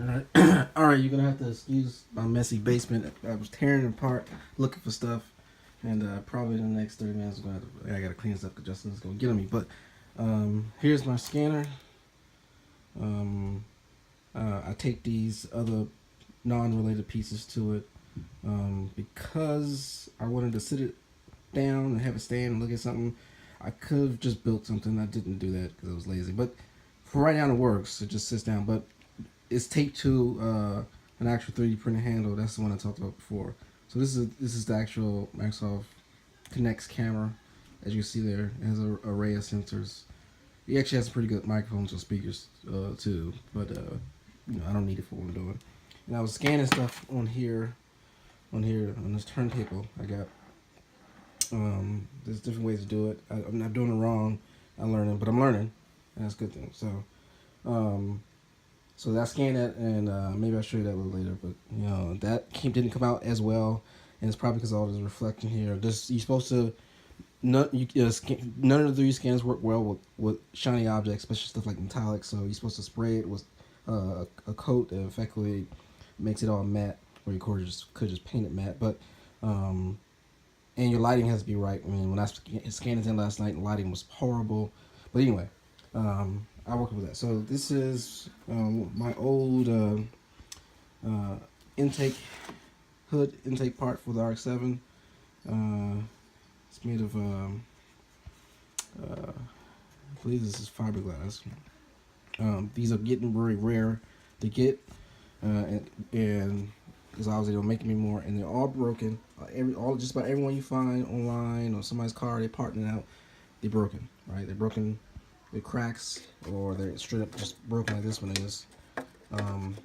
Alright, alright, you're gonna have to excuse my messy basement. I was tearing it apart, looking for stuff, and probably in the next 30 minutes, I gotta clean this up because Justin's gonna get on me. But here's my scanner. I take these other non-related pieces to it because I wanted to sit it down and have it stand and look at something. I could have just built something. I didn't do that because I was lazy. But for right now, it works. It just sits down. But it's taped to an actual 3D printed handle. That's the one I talked about before. So this is the actual Microsoft Kinect camera. As you see there, it has an array of sensors. It actually has pretty good microphones and speakers too, but I don't need it for what I'm doing. And I was scanning stuff on on this turntable. I got there's different ways to do it. I'm not doing it wrong. I'm learning, but I'm learning, and that's a good thing. So I scanned that, and maybe I'll show you that a little later. But that didn't come out as well, and it's probably because all this reflecting here. You're supposed to none of the 3D scans work well with shiny objects, especially stuff like metallic. So you're supposed to spray it with a coat that effectively makes it all matte, or you could just paint it matte. But and your lighting has to be right. I mean, when I scanned it in last night, the lighting was horrible. But anyway, I worked with that. So this is my old intake part for the RX-7. It's made of I believe this is fiberglass. These are getting very rare to get, and because obviously they don't make them anymore, and they're all broken. Just about everyone you find online or somebody's car, they parting it out. They're broken, right? They're broken. They're cracks, or they're straight up just broken like this one is. And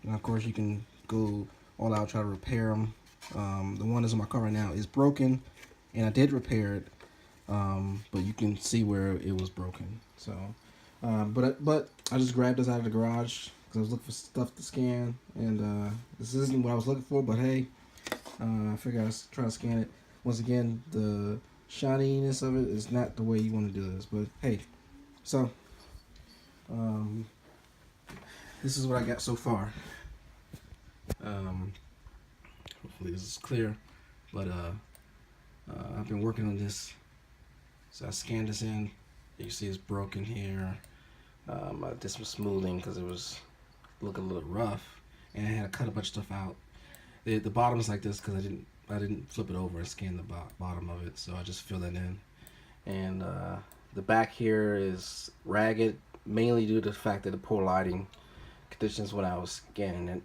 of course, you can go all out try to repair them. The one that's in my car right now is broken, and I did repair it, but you can see where it was broken. So, but I just grabbed this out of the garage because I was looking for stuff to scan, and this isn't what I was looking for. But hey, I figured I'd try to scan it. Once again, the shininess of it is not the way you want to do this, but hey. So, this is what I got so far. Hopefully this is clear, but I've been working on this. So I scanned this in. You can see it's broken here. I did some smoothing because it was looking a little rough, and I had to cut a bunch of stuff out. The bottom is like this because I didn't flip it over and scan the bottom of it, so I just filled it in. And the back here is ragged, mainly due to the fact that the poor lighting conditions when I was scanning it.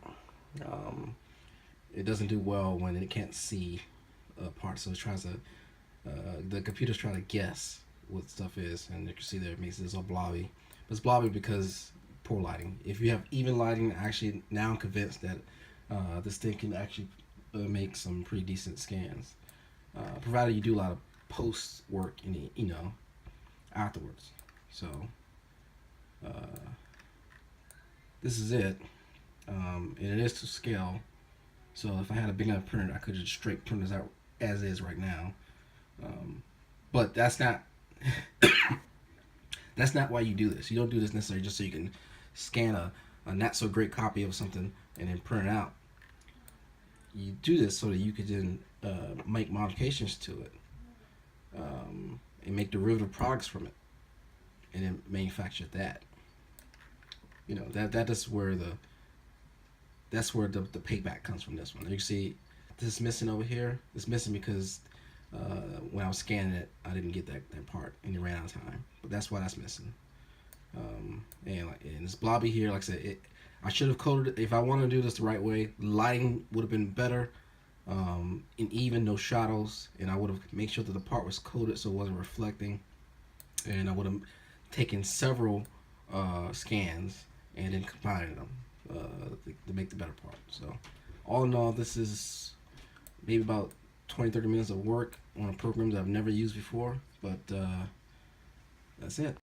It doesn't do well when it can't see parts, so it tries to, the computer's trying to guess what stuff is, and you can see there it makes this all blobby. But it's blobby because poor lighting. If you have even lighting, actually now I'm convinced that this thing can actually make some pretty decent scans, provided you do a lot of post work in afterwards. So this is it, and it is to scale. So if I had a big enough printer, I could just straight print this out as is right now. But that's not that's not why you do this. You don't do this necessarily just so you can scan a not so great copy of something and then print it out. You do this so that you could then make modifications to it, and make derivative products from it, and then manufacture that. That's where the payback comes from this one. You see this is missing over here. It's missing because when I was scanning it, I didn't get that part, and it ran out of time. But that's why that's missing. And it's blobby here. Like I said, I should have coded it. If I wanted to do this the right way, lighting would have been better, and even no shadows. And I would have made sure that the part was coded so it wasn't reflecting. And I would have taken several scans and then combined them to make the better part. So all in all, this is maybe about 20-30 minutes of work on a program that I've never used before, but that's it.